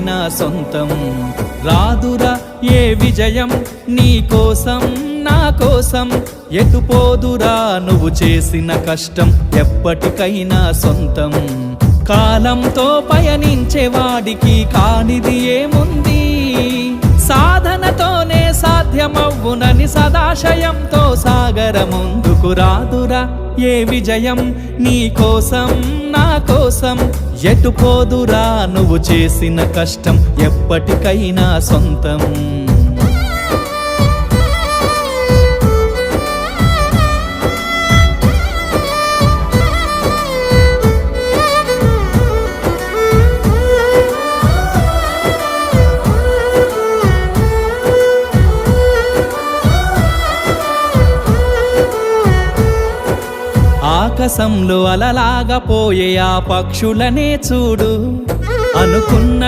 నా సొంతం రాదురా ఏ విజయం నీ కోసం నా కోసం ఎటుపోదురా నువ్వు చేసిన కష్టం ఎప్పటికైనా సొంతం కాలంతో పయనించేవాడికి కానిది ఏముంది సాధనతోనే సాధ్యమవ్వునని సదాశయంతో సాగర ముందుకు రాదురా ఏ విజయం నీ కోసం నా కోసం ఎటుపోదురా నువ్వు చేసిన కష్టం ఎప్పటికైనా సొంతం ఆకాశంలో అలలాగా పోయే ఆ పక్షులనే చూడు అనుకున్న